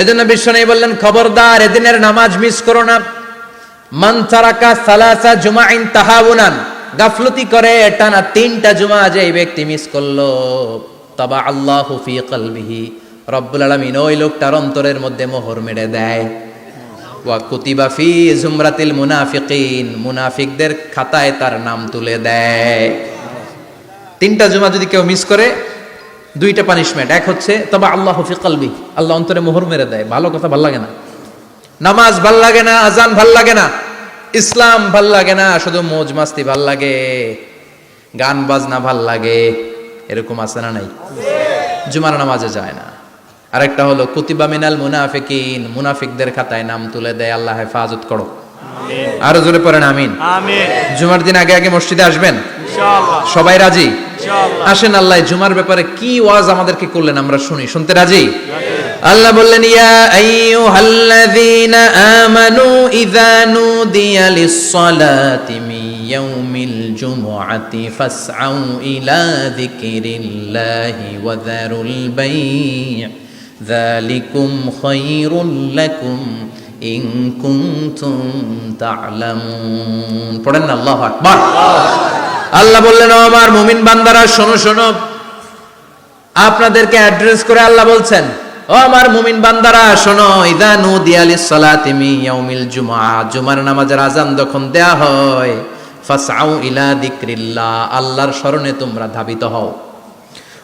এজন্য বিশ্বনবী বললেন, খবরদার এদিনের নামাজ মিস করো না। মান তারাকা সালাসা জুমাইন তাহাউনান, গাফলতি করে টানা 3টা জুমা যে ব্যক্তি মিস করলো, তাবা আল্লাহু ফি কলবিহি, রব্বুল আলামিন ওই লোকটার অন্তরের মধ্যে মোহর মেরে দেয়। ওয়া কুতিবা ফি জুমরাতিল মুনাফিকিন, মুনাফিকদের খাতায় তার নাম তুলে দেয়। 3টা জুমা যদি কেউ মিস করে, 2টা পানিশমেন্ট। এক হচ্ছে তবা আল্লাহু ফি কলবি, আল্লাহ অন্তরে মোহর মেরে দেয়। ভালো কথা ভাল লাগে না, নামাজ ভাল লাগে না, আজান ভাল লাগে না, ইসলাম ভাল লাগে না, শুধু মৌজ মাস্তি ভাল লাগে, গান বাজনা ভাল লাগে, এরকম আছে না নাই? জুমার নামাজে যায় না। আরেকটা হলো কুতিবা মিনাল মুনাফিকিন, মুনাফিকদের খাতায় নাম তুলে দেয়। আল্লাহ হেফাজত করো, আরো জোরে পড়েন আমিন। জুমার দিন আগে আগে মসজিদে আসবেন ইনশাআল্লাহ। সবাই রাজি? ইনশাআল্লাহ। আসেন, আল্লাহ জুমার ব্যাপারে কি ওয়াজ আমাদেরকে করলেন আমরা শুনি। শুনতে রাজি? আল্লাহ বললেন, ইয়া আইয়ুহাল্লাযীনা আমানু ইযা নুদিয়া লিস-সালাতি মিন ইয়াউমিল জুমআতি ফাসআউ ইলা যিকরিল্লাহি ওয়া যারুল বাই', যালিকুম খায়রুল লাকুম ইন কুনতুম তা'লামুন। পড়েন না আল্লাহু আকবার। আল্লাহ বললেন, ও আমার মুমিন বান্দারা শোনো শোনো। আপনাদেরকে অ্যাড্রেস করে আল্লাহ বলছেন, ও আমার মুমিন বান্দারা শোনো, ইযা নুদিয়া লিস-সালাতি মিন ইয়াউমিল জুমআ, জুমার নামাজের আযান যখন দেয়া হয়, ফাসআউ ইলা যিকরিল্লাহ, আল্লাহর স্মরণে তোমরা ধাবিত হও।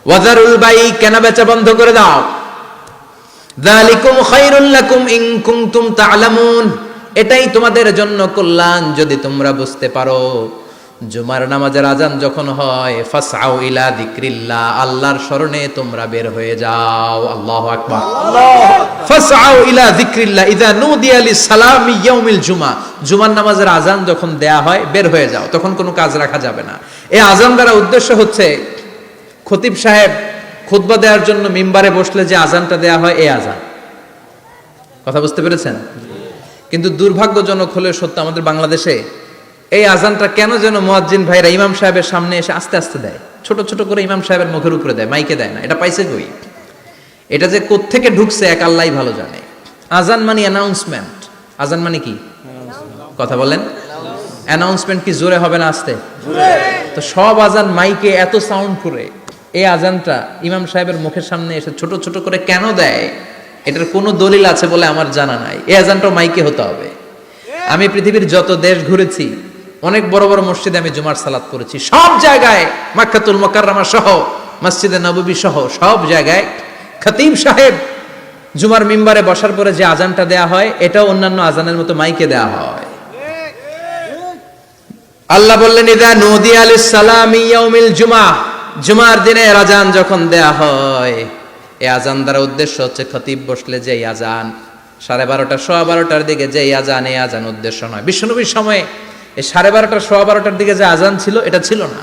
ওয়া যারুল বাই', কেনা বেচা বন্ধ করে দাও। যালিকুম খায়রুল লাকুম ইন কুনতুম তা'লামুন, এটাই তোমাদের জন্য কল্যাণ যদি তোমরা বুঝতে পারো। জুমার নামাজের আযান যখন হয়, ফাসআউ ইলা যিকরিল্লাহ, আল্লাহর স্মরণে তোমরা বের হয়ে যাও। আল্লাহু আকবার। ফাসআউ ইলা যিকরিল্লাহ ইযা নুদিয়া লিস-সালামি ইয়াউমিল জুমআ, জুমার নামাজের আযান যখন দেয়া হয় বের হয়ে যাও, তখন কোনো কাজ রাখা যাবে না। এই আযান দ্বারা উদ্দেশ্য হচ্ছে খতিব সাহেব খুতবা দেওয়ার জন্য মিম্বারে বসলে যে আযানটা দেয়া হয়, এই আযান। কথা বুঝতে পেরেছেন? কিন্তু দুর্ভাগ্যজনক হলে সত্য, আমাদের বাংলাদেশে এই আযানটা কেন যেন মুয়াজ্জিন ভাইরা ইমাম সাহেবের সামনে এসে আস্তে আস্তে দেয়, ছোট ছোট করে ইমাম সাহেবের মুখের উপরে দেয়, মাইকে দেয় না। এটা পাইছে কই? এটা যে কোত্থেকে ঢুকছে এক আল্লাহই ভালো জানে। আযান মানে অ্যানাউন্সমেন্ট। আযান মানে কি? কথা বলেন। অ্যানাউন্সমেন্ট কি জোরে হবে না আস্তে? তো সব আযান মাইকে এত সাউন্ড করে, এই আযানটা ইমাম সাহেবের মুখের সামনে এসে ছোট ছোট করে কেন দেয়? এটার কোনো দলিল আছে বলে আমার জানা নাই। এই আযানটাও মাইকে হতে হবে। আমি পৃথিবীর যত দেশ ঘুরেছি, অনেক বড় বড় মসজিদে আমি জুমার সালাত করেছি, সব জায়গায় মক্কাতুল মুকাররমা সহ মসজিদে নববী সহ সব জায়গায় খতিব সাহেব জুমার মিম্বারে বসার পরে যে আযানটা দেয়া হয়, এটাও অন্যান্য আযানের মতো মাইকে দেয়া হয়। আল্লাহ বললেন, ইযা নুদিয়া লিস-সালামি ইয়াউমিল জুমআ, জুমার দিনে আযান যখন দেয়া হয়, এই আযান দ্বারা উদ্দেশ্য হচ্ছে খতিব বসলে যে আযান 12:30 12:15 দিকে যে আযান, এই আযান উদ্দেশ্য নয়। বিশ্বনবীর সময়ে এই 12:30 12:15 দিকে যে আযান ছিল, এটা ছিল না।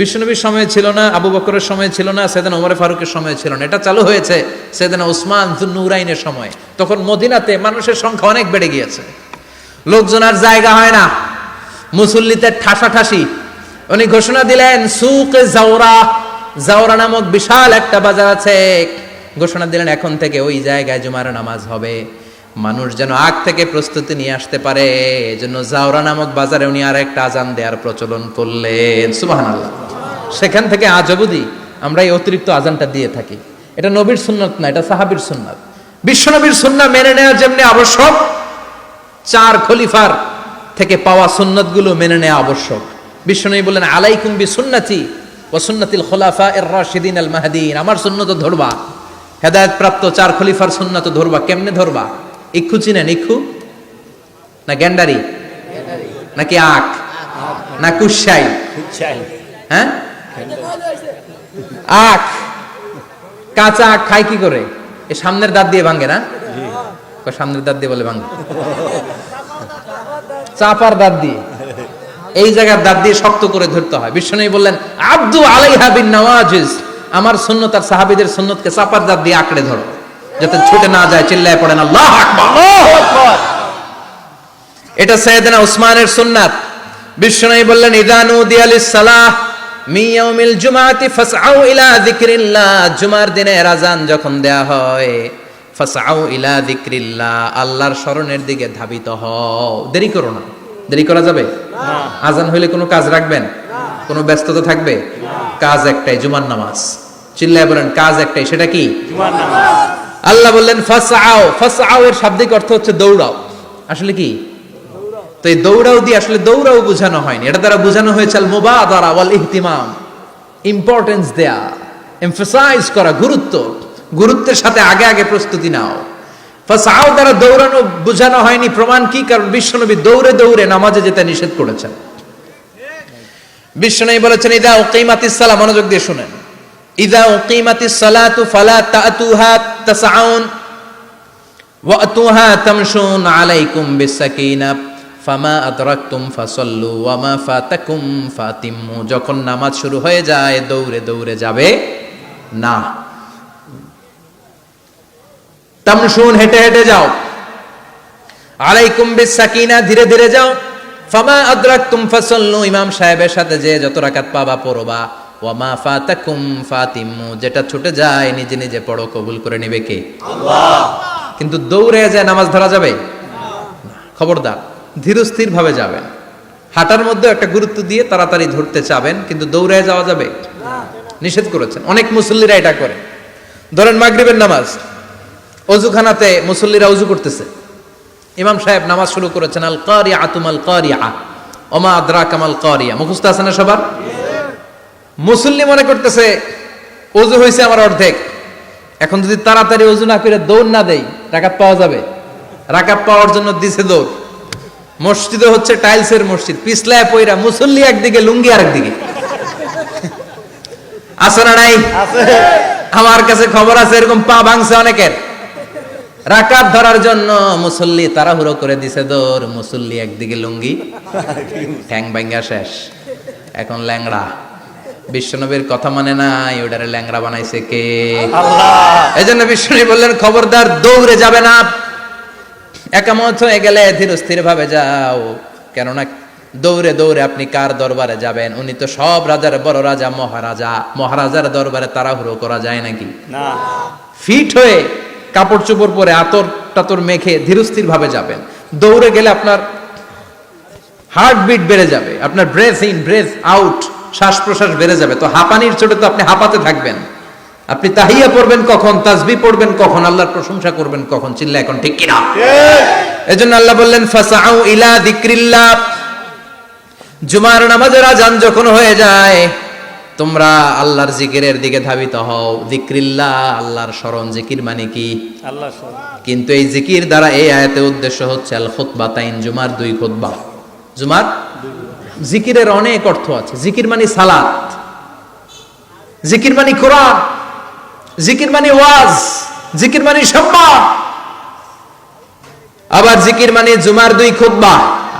বিশ্বনবীর সময় ছিল না, আবু বকরের সময় ছিল না, সাইয়েদনা ওমর ফারুকের সময় ছিল না। এটা চালু হয়েছে সাইয়েদনা উসমান যুন-নুরাইনের সময়। তখন মদিনাতে মানুষের সংখ্যা অনেক বেড়ে গিয়েছে, লোকজন আর জায়গা হয় না, মুসল্লিতে ঠাসাঠাসি। উনি ঘোষণা দিলেন, সুকে জাওরা, জাওরা নামক বিশাল একটা বাজার আছে, ঘোষণা দিলেন এখন থেকে ওই জায়গায় জুমার নামাজ হবে। মানুষ যেন আগ থেকে প্রস্তুতি নিয়ে আসতে পারে, এজন্য জাওরা নামক বাজারে উনি আর একটা আযান দেওয়ার প্রচলন করলেন। সুবহানাল্লাহ। সেখান থেকে আজ অবধি আমরা এই অতিরিক্ত আযানটা দিয়ে থাকি। এটা নবীর সুন্নাত না, এটা সাহাবীর সুন্নাত। বিশ্বনবীর সুন্নাহ মেনে নেওয়া যেমনি আবশ্যক, 4 খলিফার থেকে পাওয়া সুন্নাতগুলো মেনে নেওয়া আবশ্যক। বিশ্বনবী বললেন, আলাইকুম বিসুন্নতি ওয়া সুন্নাতিল খুলাফায়ে রাশিদিন আল মাহদিন, আমার সুন্নাত ধরবা, হেদায়েত প্রাপ্ত 4 খলিফার সুন্নাত ধরবা। কেমনে ধরবা? ইক্ষু চিনেন? ইক্ষু না গ্যান্ডারি নাকি আখ না কুশাই? হ্যাঁ, আখ। কাঁচা আখ খায় কি করে? এই সামনের দাঁত দিয়ে ভাঙে না? সামনের দাঁত দিয়ে বলে ভাঙে, চাপার দাঁত দিয়ে, এই জায়গার দাঁত দিয়ে শক্ত করে ধরতে হয়। বিশ্বনবী বললেন, আব্দু আলাইহা বিন নওয়াজিজ, আমার সুন্নাত আর সাহাবীদের সুন্নাতকে চাপার দাঁত দিয়ে আঁকড়ে ধরো, যাতে ছুটে না যায়। চিল্লায় পড়েন আল্লাহু আকবার। এটা সাইয়েদনা উসমানের সুন্নাত। বিশ্বনবী বললেন, ইযা নুদিয়া লিস-সালাহ মিন ইয়াউমিল জুমআতি ফাসআউ ইলা যিকরিল্লাহ, জুমার দিনে আযান যখন দেয়া হয়, ফাসআউ ইলা যিকরিল্লাহ, আল্লাহর স্মরণের দিকে ধাবিত হও। দেরি করো না। দেরি করা যাবে না। আজান হইলে কোনো কাজ রাখবেন? কোনো ব্যস্ততা থাকবে? কাজ একটাই, জুমার নামাজ। চিল্লায় বলেন কাজ একটাই, সেটা কি? জুমার নামাজ। আল্লাহ বললেন ফাসআউ। ফাসআউ এর শাব্দিক অর্থ হচ্ছে দৌড়াও। আসলে কি? তো এই দৌড়াও দিয়ে আসলে দৌড়াও বোঝানো হয়নি, এটা দ্বারা বোঝানো হয়েছে আল মুবাদারা ওয়াল ইহতিমাম, ইম্পর্টেন্স দেয়া, এমফাসাইজ করা, গুরুত্বের সাথে আগে আগে প্রস্তুতি নাও। ফাসআউ দ্বারা দৌড়ানো বোঝানো হয়নি। প্রমাণ কি? কারণ বিশ্বনবী দৌড়ে দৌড়ে নামাজে যেতে নিষেধ করেছেন। বিশ্বনবী বলেছেন ইদা উকিমাতিস সালাহ, মনোযোগ দিয়ে শুনেন, ইদা উকিমাতিস সালাতু ফালা তাতুহা তাসআউন ওয়া আতুহা তামশুন আলাইকুম বিসাকিনাহ ফামা আদরাকতুম ফাসাল্লু ওয়া মা ফাতাকুম ফাতিম্মু। যখন নামাজ শুরু হয়ে যায় দৌড়ে দৌড়ে যাবে না। তামশুন, হেঁটে হেঁটে যাও। আলাইকুম বিসাকিনা, ধীরে ধীরে যাও। ফামা আদরাকতুম ফাসাল্লু, ইমাম সাহেবের সাথে যে যত রাকাত পাবা পড়বা। ওয়া মা ফাতাকুম ফাতিম্মু, যেটা ছুটে যায় নিজে নিজে পড়ো, কবুল করে নেবে কে? আল্লাহ। কিন্তু দৌড়ে যায় নামাজ ধরা যাবে না। খবরদার, ধীরস্থির ভাবে যাবেন। হাঁটার মধ্যে একটা গুরুত্ব দিয়ে তাড়াতাড়ি ধরতে চাবেন, কিন্তু দৌড়ে যাওয়া যাবে না, নিষেধ করেছেন। অনেক মুসল্লিরা এটা করে। ধরেন মাগরিবের নামাজ, অজুখানাতে মুসল্লিরা অজু করতেছে, ইমাম সাহেব নামাজ শুরু করেছেন আল কারিআতু মাল কারিআ ওমা আদরাকা মাল কারিআ, মুখস্থ আছে না সবার? মুসল্লি মনে করতেছে অজু হয়েছে আমার অর্ধেক, এখন যদি তাড়াতাড়ি অজু না করে দৌড় না দেই রাকাত পাওয়া যাবে? রাকাত পাওয়ার জন্য দিছে দৌড়। মসজিদে হচ্ছে টাইলসের মসজিদ, পিছলায় পয়রা মুসল্লি একদিকে, লুঙ্গি আরেকদিকে। আছে না নাই? আমার কাছে খবর আছে এরকম পা ভাঙছে অনেকের। রাকাত ধরার জন্য মুসল্লি তাড়াহুড়ো করে দিছে দৌড়, মুসল্লি একদিকে লুঙ্গি, ঠ্যাং ভাঙ্গা শেষ, এখন ল্যাংড়া। বিশ্বনবীর কথা মানে নাই, ওটারে ল্যাংড়া বানাইছে কে? আল্লাহ। এই জন্য বিশ্বনবী বললেন খবরদার দৌড়ে যাবে না, একামত হয়ে গেলে ধীরস্থির ভাবে যাও। কেননা দৌড়ে দৌড়ে আপনি কার দরবারে যাবেন? উনি তো সব রাজার বড় রাজা, মহারাজা। মহারাজার দরবারে তাড়াহুড়ো করা যায় নাকি? না। ফিট হয়ে কাপড় চোপড় পরে আতর টাতর মেখে ধীরস্থির ভাবে যাবেন। দৌড়ে গেলে আপনার হার্টবিট বেড়ে যাবে, আপনার ব্রেথ ইন ব্রেথ আউট, শ্বাস প্রশ্বাস বেড়ে যাবে। তো হাঁপানির চোটে তো আপনি হাঁপাতে থাকবেন। আপনি তাহিয়া পড়বেন কখন, তাসবিহ পড়বেন কখন, আল্লাহর প্রশংসা করবেন কখন? চিল্লা এখন ঠিক কিনা? এজন্য আল্লাহ বললেন ফাসআউ ইলা যিকরিল্লাহ, জুমার নামাজের আজান যখন হয়ে যায় তোমরা আল্লাহর জিকিরের দিকে ধাবিত হও। যিকরিল্লাহ, আল্লাহর স্মরণ। জিকির মানে কি? আল্লাহর স্মরণ। কিন্তু এই জিকির দ্বারা এই আয়াতের উদ্দেশ্য হচ্ছে আল খুতবাতাইন, জুমার দুই খুতবা। জুমার জিকিরের অনেক অর্থ আছে। জিকির মানে সালাত, জিকির মানে কোরআন, জিকির মানে ওয়াজ, জিকির মানে সম্মান। আবার জিকির মানে জুমার দুই খুতবা।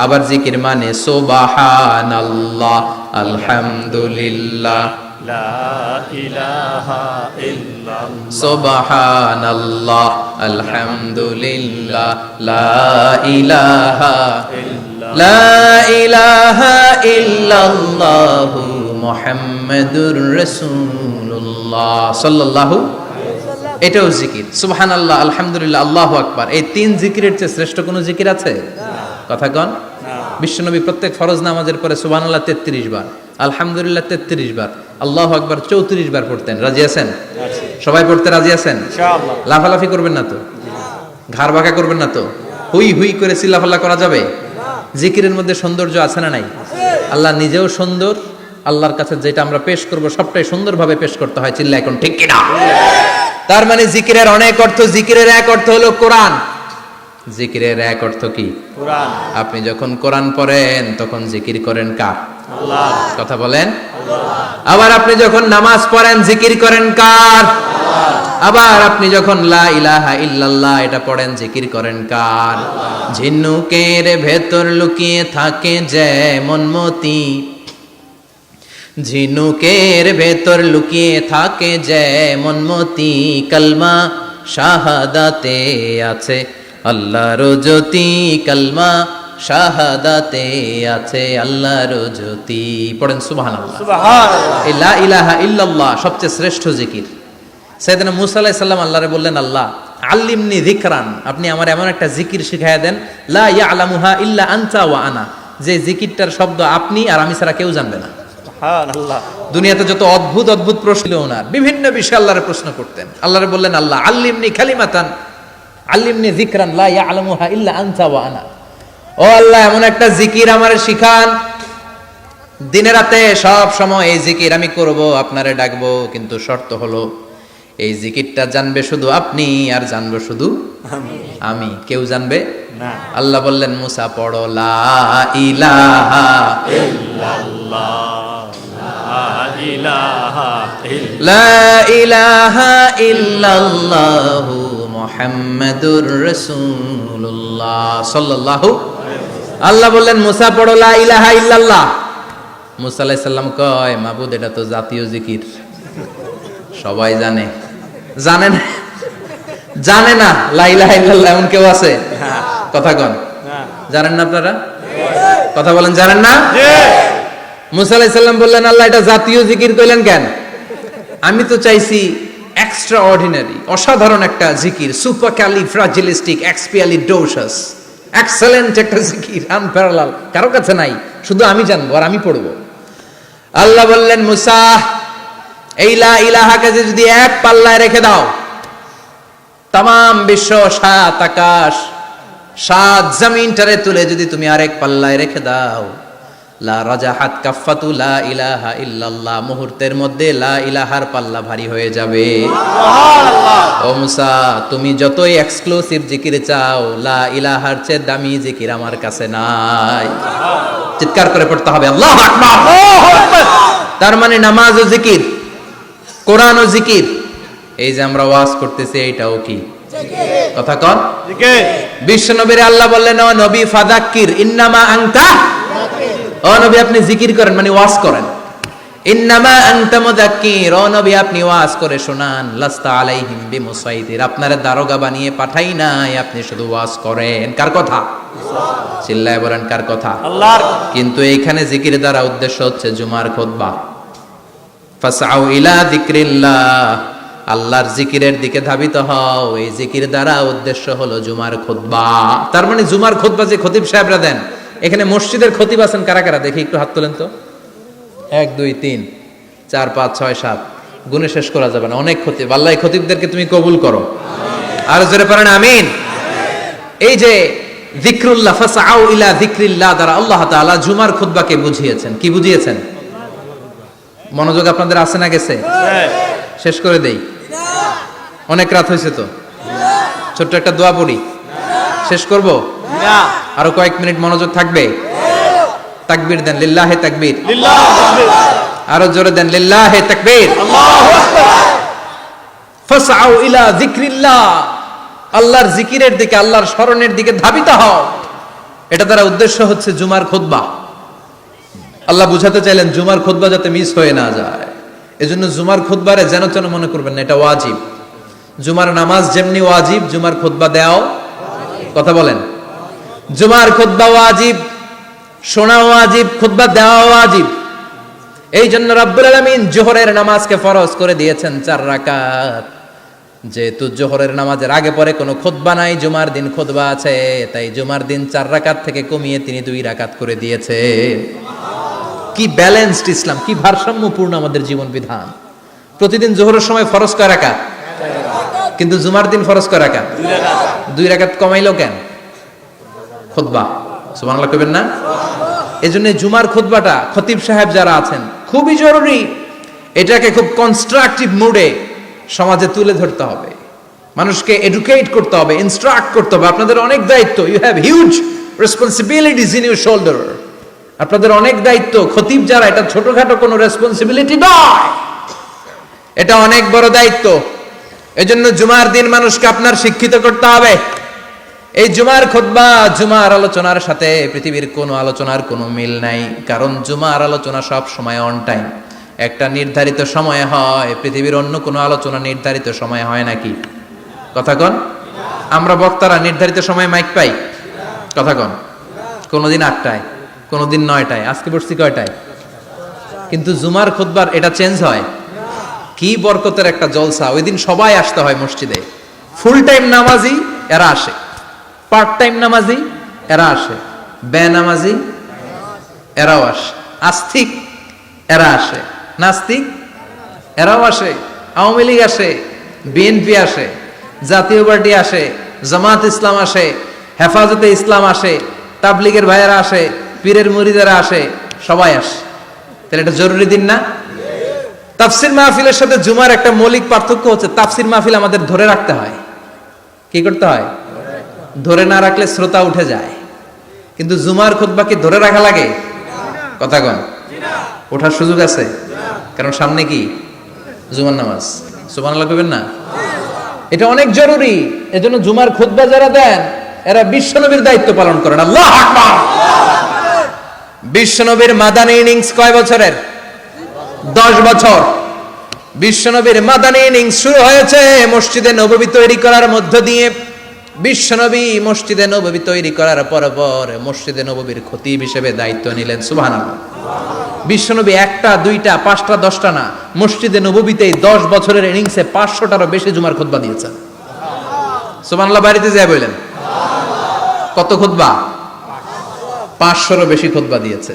আবার জিকির মানে সুবহানাল্লাহ, আলহামদুলিল্লাহ, লা ইলাহা ইল্লাল্লাহ, সুবহানাল্লাহ, আলহামদুলিল্লাহ, লা ইলাহা ইল্লাল্লাহ, লা ইলাহা ইল্লাল্লাহু মুহাম্মাদুর রাসূলুল্লাহ সাল্লাল্লাহু। এটাও জিকির। সুবহানাল্লাহ, আলহামদুলিল্লাহ, আল্লাহু আকবার। এই তিন জিকিরের চেয়ে শ্রেষ্ঠ কোনো জিকির আছে? কথা কন। বিশ্বনবী প্রত্যেক ফরজ নামাজের পরে সুবহানাল্লাহ 33 বার, আলহামদুলিল্লাহ 33 বার, আল্লাহু আকবার 34 বার পড়তেন। রাজি আছেন? সবাই পড়তে রাজি আছেন? ইনশাআল্লাহ। লাফালাফি করবেন না তো? ঘাড় বাঁকা করবেন না তো? হুই হুই করে চিল্লাফাল্লা করা যাবে? জিকিরের মধ্যে সৌন্দর্য আছে না নাই? আল্লাহ নিজেও সুন্দর। আল্লাহর কাছে যেটা আমরা পেশ করব সবটাই সুন্দরভাবে পেশ করতে হয়। চিল্লা এখন ঠিক কিনা? তার মানে জিকিরের অনেক অর্থ। জিকিরের এক অর্থ হলো কোরআন। জিকিরের এক অর্থ কি? কোরআন। আপনি যখন কোরআন পড়েন তখন জিকির করেন কার? আল্লাহ। কথা বলেন। আল্লাহ। আবার আপনি যখন নামাজ পড়েন জিকির করেন কার? আল্লাহ। আবার আপনি যখন লা ইলাহা ইল্লাল্লাহ এটা পড়েন জিকির করেন কার? আল্লাহ। ঝিনুকের ভেতর লুকিয়ে থাকে যেমন মতি, ঝিনুকের ভেতর লুকিয়ে থাকে যেমন মতি, কালমা শাহাদাতে আছে আল্লাহর জ্যোতি, কালমা শাহাদাতে আছে আল্লাহর জ্যোতি। পড়েন সুবহানাল্লাহ। সুবহানাল্লাহ। এই লা ইলাহা ইল্লাল্লাহ সবচেয়ে শ্রেষ্ঠ জিকির। সাইয়েদনা মূসা আলাইহিস সালাম আল্লাহরে বললেন, আল্লাহ আল্লিমনি যিকরান, আপনি আমার এমন একটা জিকির শিখাইয়া দেন, লা ইয়ালামুহা ইল্লা আনতা ওয়া আনা, যে জিকিরটার শব্দ আপনি আর আমি ছাড়া কেউ জানবে না। সুবহানাল্লাহ। দুনিয়াতে যত অদ্ভুত অদ্ভুত প্রশ্ন ওনার, বিভিন্ন বিষয়ে আল্লাহরে প্রশ্ন করতেন। আল্লাহরে বললেন, আল্লাহ আল্লিমনি কালিমাতান আল্লিমনি যিকরান লা ইয়ালামুহা ইল্লা আনতা ওয়া আনা, ও আল্লাহ এমন একটা জিকির আমারে শিখান, দিনে রাতে সব সময় এই জিকির আমি করব, আপনারে ডাকবো, কিন্তু শর্ত হলো এই জিকিরটা জানবে শুধু আপনি আর জানবো শুধু আমি, কেউ জানবে না। আল্লাহ বললেন, মুসা পড়ো লা ইলাহা ইল্লাল্লাহ, লা ইলাহা ইল্লাল্লাহ, লা ইলাহা ইল্লাল্লাহু মুহাম্মাদুর রাসূলুল্লাহ সাল্লাল্লাহু। আল্লাহ বললেন, মুসা পড়ো লা ইলাহা ইল্লাল্লাহ। মুসা আলাইহিস সালাম কয়, মাবুদ এটা তো জাতীয় জিকির, সবাই জানে। জানে না, জানে না লা ইলাহা ইল্লাল্লাহ এমন কেউ আছে? কথা কন, জানেন না আপনারা? কথা বলেন, জানেন না? মুসা আলাইহিস সালাম বললেন, আল্লাহ এটা জাতীয় জিকির কইলেন কেন? আমি তো চাইছি এক্সট্রা অর্ডিনারি, অসাধারণ একটা জিকির, সুপারক্যালিফ্রাজিলিস্টিক এক্সপিয়ালিডোসাস, এক্সেলেন্ট একটা জিকির, আনপ্যারালাল, কারো কাছে নাই, শুধু আমি জানবো আর আমি পড়বো। আল্লাহ বললেন, মুসা এই লা ইলাহাকে যদি এক পাল্লায় রেখে দাও, তামাম বিশ্ব, সাত আকাশ, সাত জমিনটারে তুলে যদি তুমি আরেক পাল্লায় রেখে দাও, লা রাজাহাত কাফাতু লা ইলাহা ইল্লাল্লাহ, মুহূর্তের মধ্যে লা ইলাহার পাল্লা ভারী হয়ে যাবে। ও মুসা, তুমি যতই এক্সক্লুসিভ জিকির চাও, লা ইলাহার চেয়ে দামি জিকির আমার কাছে নাই। চিৎকার করে পড়তে হবে আল্লাহু আকবার। তার মানে নামাজ ও জিকির, কোরআন ও জিকির, এই যে আমরা ওয়াজ করতেছি এইটাও কি কথা কন? বিশ্ব নবীর আল্লাহ বললেন, ও নবী ফাযাক্কির ইন্নামা আনতা, ও নবী আপনি জিকির করেন মানে ওয়াজ করেন। ইন্নামা আনতা মুযাক্কির, ও নবী আপনি ওয়াজ করে শোনান। লাস্তা আলাইহিম বিমুসাইতির, আপনারে দারোগা বানিয়ে পাঠাই নাই, আপনি শুধু ওয়াজ করেন। কার কথা? চিল্লায় বলেন কার কথা? আল্লাহর। কিন্তু এইখানে জিকির দ্বারা উদ্দেশ্য হচ্ছে জুমার খুতবা। ফাসআউ ইলা যিকরিল্লাহ, আল্লাহর জিকিরের দিকে ধাবিত হও, এই জিকির দ্বারা উদ্দেশ্য হলো জুমার খুতবা। তার মানে জুমার খুতবা যে খতিব সাহেবরা দেন, এখানে মসজিদের খতিব আছেন কারা কারা? দেখি একটু হাত তোলেন তো। 1 2 3 4 5 6 7, গুণে শেষ করা যাবে না, অনেক খতিব। আল্লাহ এই খতিবদেরকে তুমি কবুল করো, আর জোরে পড়েন আমিন। এই যে যিকরুল্লাহ, ফাসআউ ইলা যিকরিল্লাহ দ্বারা আল্লাহ তাআলা জুমার খুতবাকে বুঝিয়েছেন। কি বুঝিয়েছেন? মনোযোগ আপনাদের আছে না গেছে? শেষ করে দেই, অনেক রাত হয়েছে তো। ছোট্ট একটা দোয়া পড়ি, শেষ করব? আরো কয়েক মিনিট মনোযোগ থাকবে? তাকবীর দেন, লিল্লাহে তাকবীর। আরো জোরে দেন, লিল্লাহে তাকবীর। ফাসআউ ইলা যিকরিল্লাহ, আল্লাহর জিকিরের দিকে, আল্লাহর স্মরণের দিকে ধাবিত হও। এটা দ্বারা উদ্দেশ্য হচ্ছে জুমার খুতবা। আল্লাহ বুঝাতে চাইলেন জুমার খুতবা যাতে মিস হয়ে না যায়, এজন্য জুমার খুতবারে যেন তেন মনে করবেন না, এটা ওয়াজিব। জুমার নামাজ যেমনি ওয়াজিব, জুমার খুতবা দেওয়াও, কথা বলেন, জুমার খুতবা ওয়াজিব, শোনা ওয়াজিব, খুতবা দেওয়া ওয়াজিব। এই জন্য রাব্বুল আলামিন জোহরের নামাজকে ফরজ করে দিয়েছেন 4 রাকাত। যেহেতু জোহরের নামাজের আগে পরে কোনো খুতবা নাই, জুমার দিন খুতবা আছে, তাই জুমার দিন 4 রাকাত থেকে কমিয়ে তিনি 2 রাকাত করে দিয়েছে। কি ব্যালেন্সড ইসলাম, কি ভারসাম্যপূর্ণ আমাদের জীবন বিধান। প্রতিদিন জোহরের সময় ফরজ কয় রাকাত, কিন্তু জুমার দিন ফরজ কয় রাকাত? 2 রাকাত কমাইলো কেন? খুতবা, সুবহানাল্লাহ কইবেন না? এজন্য জুমার খুতবাটা খতিব সাহেব যারা আছেন খুবই জরুরি। এটাকে খুব কনস্ট্রাকটিভ মুডে সমাজে তুলে ধরতে হবে, মানুষকে এডুকেট করতে হবে, ইনস্ট্রাক্ট করতে হবে। আপনাদের অনেক দায়িত্ব, you have huge responsibilities in your shoulder. আপনাদের অনেক দায়িত্ব। খতিব যারা, এটা ছোটখাটো কোনো রেসপন্সিবিলিটি নয়, এটা অনেক বড় দায়িত্ব। এজন্য জুমার দিন মানুষকে আপনার শিক্ষিত করতে হবে। এই জুমার খুতবা, জুমার আলোচনার সাথে পৃথিবীর কোনো আলোচনার কোনো মিল নাই, কারণ জুমার আলোচনা সব সময় অন টাইম, একটা নির্ধারিত সময়ে হয়। পৃথিবীর অন্য কোনো আলোচনা নির্ধারিত সময়ে হয় নাকি? কথা কন। আমরা বক্তারা নির্ধারিত সময়ে মাইক পাই? কথা কন। কোনোদিন 8টায়, কোনোদিন 9টায়, আজকে বসছি কয়টায়? কিন্তু জুমার খুতবার এটা চেঞ্জ হয়। কি বরকতের একটা জলসা, ওই দিন সবাই আসতে হয় মসজিদে। ফুল টাইম নামাজি এরা আসে, পার্ট টাইম নামাজি এরা আসে, বেনামাজি এরাও আসে, আস্তিক এরা আসে, নাস্তিক এরাও আসে, আওয়ামী লীগ আসে, বিএনপি আসে, জাতীয় পার্টি আসে, জামাত ইসলাম আসে, হেফাজতে ইসলাম আসে, তাবলিগের ভাইয়েরা আসে, পীরের মুরিদেরা আসে, সবাই আসে। তাহলে এটা জরুরি দিন না? তাফসির মাহফিলের সাথে জুমার একটা মৌলিক পার্থক্য হচ্ছে, তাফসির মাহফিল আমাদের ধরে রাখতে হয়। কি করতে হয়? ধরে না রাখলে শ্রোতা উঠে যায়। কিন্তু জুমার খুতবা কি ধরে রাখা লাগে? কথা কন, ওঠার সুযোগ আছে? কারণ সামনে কি জুমার নামাজ। সুবহানাল্লাহ কইবেন না? এটা অনেক জরুরি। এজন্য জুমার খুতবা যারা দেন এরা বিশ্বনবীর দায়িত্ব পালন করেন। আল্লাহু আকবার। বিশ্বনবীর মাদানী ইনিংস কয় বছরের? 10 বছর। বিশ্বনবীর মাদানী ইনিংস শুরু হয়েছে মসজিদে নববী তৈরি করার মধ্য দিয়ে। বিশ্বনবী মসজিদে নববী তৈরি করার পর মসজিদে নববীর খতিব হিসেবে দায়িত্ব নিলেন। সুবহানাল্লাহ। বিশ্বনবী একটা, দুইটা, পাঁচটা, 10টা না, মসজিদে নববীতে 10 বছরের ইনিংসে 500টারও বেশি জুমার খুতবা দিয়েছেন। সুবহানাল্লাহ। বাড়িতে যায় বললেন কত খুতবা? 500রও বেশি খুতবা দিয়েছে।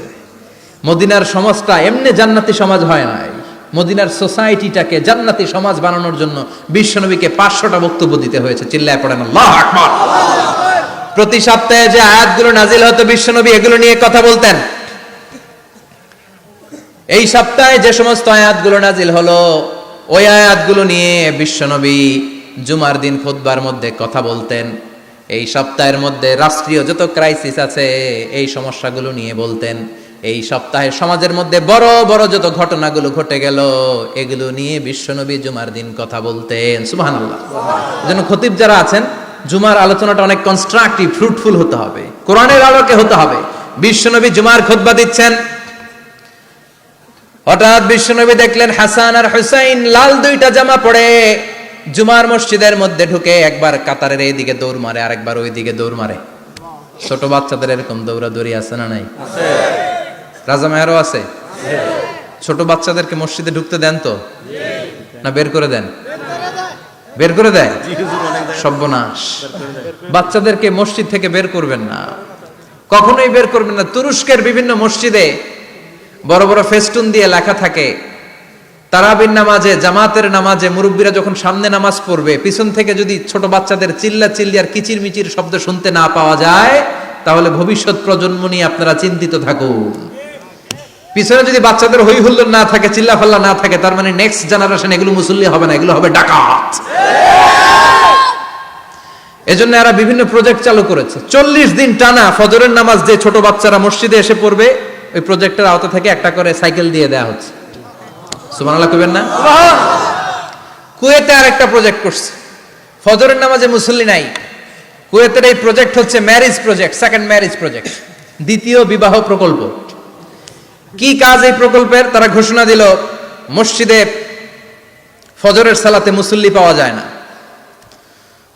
মদিনার সমাজটা এমনি জান্নাতি সমাজ হয় নাই। মদিনার সোসাইটিটাকে জান্নাতি সমাজ বানানোর জন্য বিশ্বনবীকে 500টা বক্তব্য দিতে হয়েছে। চিল্লায় পড়েন আল্লাহু আকবার। প্রতি সপ্তাহে যে আয়াতগুলো নাজিল হতো বিশ্বনবী এগুলো নিয়ে কথা বলতেন। এই সপ্তাহে যে সমস্ত আয়াতগুলো নাজিল হলো ওই আয়াতগুলো নিয়ে বিশ্বনবী জুমার দিন খুতবার মধ্যে কথা বলতেন। এই সপ্তাহের মধ্যে রাষ্ট্রীয় যত ক্রাইসিস আছে এই সমস্যাগুলো নিয়ে বলতেন। এই সপ্তাহে সমাজের মধ্যে বড় বড় যত ঘটনাগুলো ঘটে গেল এগুলো নিয়ে বিশ্বনবী জুমার দিন কথা বলতেন। সুবহানাল্লাহ। এজন্য খতিব যারা আছেন জুমার আলোচনাটা অনেক কনস্ট্রাকটিভ, ফ্রুটফুল হতে হবে, কোরআনের আলোকে হতে হবে। বিশ্বনবী জুমার খুতবা দিচ্ছেন, হঠাৎ বিশ্বনবী দেখলেন হাসান আর হুসাইন লাল 2টা জামা পরে জুমার মসজিদের মধ্যে ঢুকে একবার কাতারের এইদিকে দৌড় মারে আর একবার ওইদিকে দৌড় মারে। ছোট বাচ্চাদের এরকম দৌড়াদৌড়ি আছে না নাই? আছে। রাজা মেয়ারও আছে। ছোট বাচ্চাদেরকে মসজিদে ঢুকতে দেন তো না বের করে দেন? বের করে দেয়। সর্বনাশ। বাচ্চাদেরকে মসজিদ থেকে বের করবেন না, কখনোই বের করবেন না। তুরস্কের বিভিন্ন মসজিদে বড় বড় ফেস্টুন দিয়ে লেখা থাকে তারাবির নামাজে, জামাতের নামাজে মুরব্বীরা যখন সামনে নামাজ পড়বে পিছন থেকে যদি ছোট বাচ্চাদের চিল্লা চিল্লি আর কিচির মিচির শব্দ শুনতে না পাওয়া যায় তাহলে ভবিষ্যৎ প্রজন্ম নিয়ে আপনারা চিন্তিত থাকুন। পিছনে যদি বাচ্চাদের হই হুল্লোড় না থাকে, চিল্লা ফাল্লা না থাকে, তার মানে নেক্সট জেনারেশন এগুলো মুসল্লি হবে না, এগুলো হবে ডাকাত। এজন্য এরা বিভিন্ন প্রজেক্ট চালু করেছে। 40 দিন টানা ফজরের নামাজ যে ছোট বাচ্চারা মসজিদে এসে পড়বে ওই প্রজেক্টের আওতা থেকে একটা করে সাইকেল দিয়ে দেওয়া হচ্ছে। সুবহানাল্লাহ কইবেন না? কুয়েতে আরেকটা প্রজেক্ট করছে, ফজরের নামাজে মুসল্লি নাই। কুয়েতের এই প্রজেক্ট হচ্ছে marriage project, second marriage project, দ্বিতীয় বিবাহ প্রকল্প। কি কাজ এই প্রকল্পের? তারা ঘোষণা দিল মসজিদে ফজরের সালাতে মুসল্লি পাওয়া যায় না,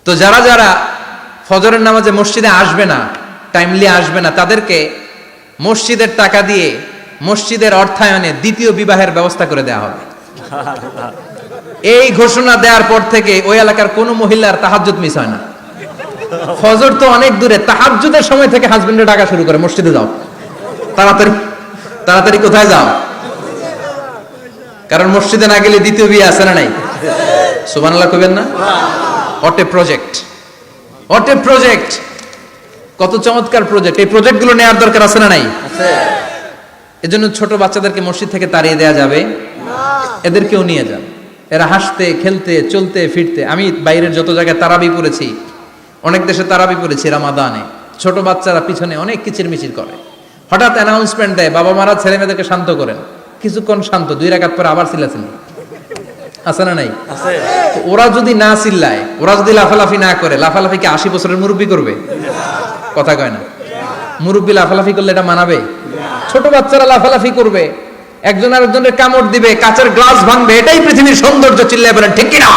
তো যারা যারা ফজরের নামাজে মসজিদে আসবে না, টাইমলি আসবে না, তাদেরকে মসজিদের টাকা দিয়ে মসজিদের অর্থায়নে দ্বিতীয় বিবাহের ব্যবস্থা করে দেওয়া হবে। এই ঘোষণা দেওয়ার পর থেকে ওই এলাকার কোন মহিলার তাহাজ্জুদ মিস হয় না। ফজর তো অনেক দূরে, তাহাজ্জুদের সময় থেকে হাজবেন্ডে ডাকা শুরু করে মসজিদে যাও, তাড়াতাড়ি তাড়াতাড়ি কোথায় যাও, কারণ মসজিদে না গেলে দ্বিতীয় বিয়ে আছে না নাই? সুবহানাল্লাহ কইবেন না? What a project, what a project, কত চমৎকার প্রজেক্ট। এই প্রজেক্টগুলো নেওয়ার দরকার আছে না নাই? আছে। এজন্য ছোট বাচ্চাদেরকে মসজিদ থেকে তাড়িয়ে দেওয়া যাবে না, এদেরকেও নিয়ে যান। এরা হাসতে খেলতে চলতে ফিরতে, আমি বাইরের যত জায়গায় তারাবি পড়েছি, অনেক দেশে তারাবি পড়েছি রামাদানে, ছোট বাচ্চারা পিছনে অনেক কিচির মিচির করে, হঠাৎ অ্যানাউন্সমেন্ট দেয় বাবা মারা ছেলে মেয়েদেরকে শান্ত করেন, কিছুক্ষণ শান্ত, 2 রাকাত পরে আবার চিল্লাচিল্লি, আছে না নাই? আছে। ওরা যদি না চিল্লায়, ওরা যদি লাফালাফি না করে, লাফালাফি কি 80 বছরের মুরব্বী করবে? কথা কয় না। মুরব্বী লাফালাফি করলে এটা মানাবে? ছোট বাচ্চারা লাফালাফি করবে, একজন আরেকজনের কামড় দিবে, কাঁচের গ্লাস ভাঙবে, এটাই পৃথিবীর সৌন্দর্য। চিল্লায় বলেন ঠিক কিনা?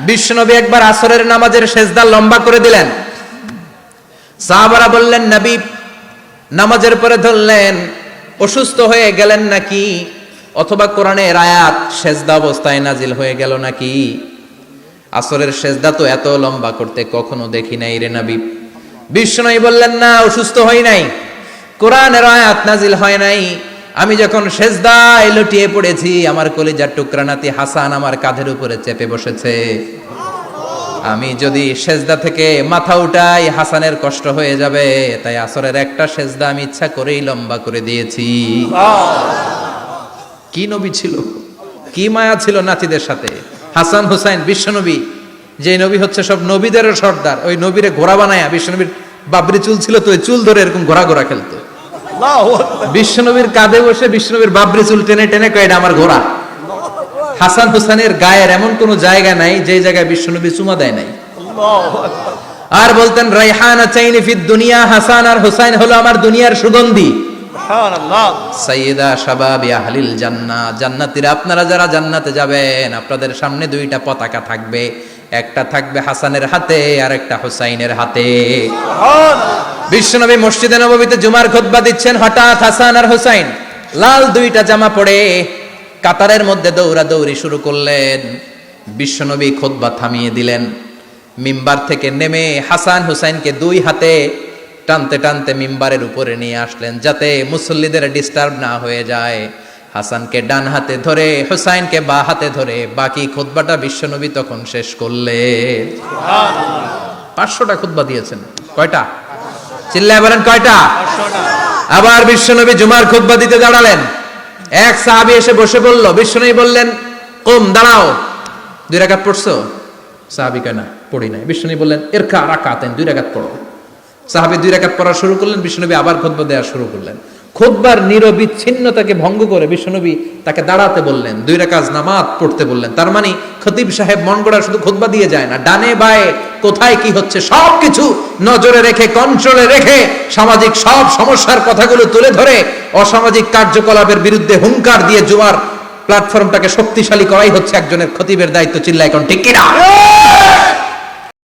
বিশ্বনবী একবার আসরের নামাজের সেজদা লম্বা করে দিলেন, সাহাবারা বললেন নবী নামাজের পরে ধরলেন অসুস্থ হয়ে গেলেন নাকি, অথবা কোরআনের আয়াত সেজদা অবস্থায় নাজিল হয়ে গেল নাকি? আসরের সেজদা তো এত লম্বা করতে কখনো দেখি নাই রে নবী। বিষ্ণু বললেন, না, অসুস্থ হই নাই, কোরআনের আয়াত নাজিল হয় নাই। আমি যখন সেজদায় লুটিয়ে পড়েছি, আমার কলিজার টুকরা নাতি হাসান আমার কাঁধের উপরে চেপে বসেছে। আমি যদি সেজদা থেকে মাথা উঠাই হাসানের কষ্ট হয়ে যাবে, তাই আসরের একটা সেজদা আমি ইচ্ছা করেই লম্বা করে দিয়েছি। কি নবী ছিল, কি মায়া ছিল নাতিদের সাথে। হাসান হুসাইন বিশ্বনবী, যে নবী হচ্ছে সব নবীদেরও সর্দার, ওই নবীরে ঘোড়া বানায়া, বিশ্বনবীর বাবরি চুল ছিল তো, ওই চুল ধরে এরকম ঘোড়া ঘোড়া খেলতো। বিশ্বনবীর কাঁধে বসে বিশ্বনবীর বাবরি চুল টেনে টেনে কয়, এটা আমার ঘোড়া। হাসান হুসাইনের গায়ের এমন কোন জায়গা নাই যে জায়গায় বিশ্বনবী চুমা দেয় নাই। আর বলতেন, রাইহানা চাইনি ফিদ দুনিয়া, হাসান আর হুসাইন হলো আমার দুনিয়ার সুগন্ধি। সাইয়্যিদা শাবাবি আহলিল জান্নাহ, জান্নাতীরা আপনারা যারা জান্নাতে যাবেন, আপনাদের সামনে দুইটা পতাকা থাকবে, একটা থাকবে হাসানের হাতে আর একটা হুসাইনের হাতে। বিশ্বনবী মসজিদে নববীতে জুমার খুতবা দিচ্ছেন, হঠাৎ হাসান আর হুসাইন লাল দুইটা জামা পরে কাতারের মধ্যে দৌড়াদৌড়ি শুরু করলেন। বিশ্বনবী খুতবা থামিয়ে দিলেন, মিম্বার থেকে নেমে হাসান হুসাইনকে দুই হাতে টানতে টানতে মিম্বারের উপরে নিয়ে আসলেন, যাতে মুসল্লিদের ডিস্টার্ব না হয়ে যায়। হাসানকে ডান হাতে ধরে, হুসাইনকে বা হাতে ধরে বাকি খুতবাটা বিশ্বনবী তখন শেষ করলেন। 500টা খুতবা দিয়েছেন। কয়টা? চিল্লায় বলেন কয়টা? আবার বিশ্বনবী জুমার খুতবা দিতে দাঁড়ালেন। এক সাহাবী এসে বসে বলল, বিশ্বনবী বললেন, কুম, দাঁড়াও, 2 রাকাত পড়ছো? সাহাবী কয়, না, পড়ি নাই। বিশ্বনবী বললেন, ইরকা রাকাতান, 2 রাকাত পড়ো। সাহাবী 2 রাকাত পড়া শুরু করলেন, বিশ্বনবী আবার খুতবা দেওয়া শুরু করলেন। খুতবার নিরবিচ্ছিন্নতাকে ভঙ্গ করে বিশ্বনবী তাকে দাঁড়াতে বললেন, 2 রাকাত নামাজ পড়তে বললেন। তার মানে খতিব সাহেব মন গড়া শুধু খুতবা দিয়ে যায় না, ডানে বায়ে কোথায় কি হচ্ছে সবকিছু নজরে রেখে, কন্ট্রোলে রেখে, সামাজিক সব সমস্যার কথাগুলো তুলে ধরে অসামাজিক কার্যকলাপের বিরুদ্ধে হুঙ্কার দিয়ে জুমার প্ল্যাটফর্মটাকে শক্তিশালী করাই হচ্ছে একজনের খতিবের দায়িত্ব। চিল্লায় কোন ঠিক কিনা?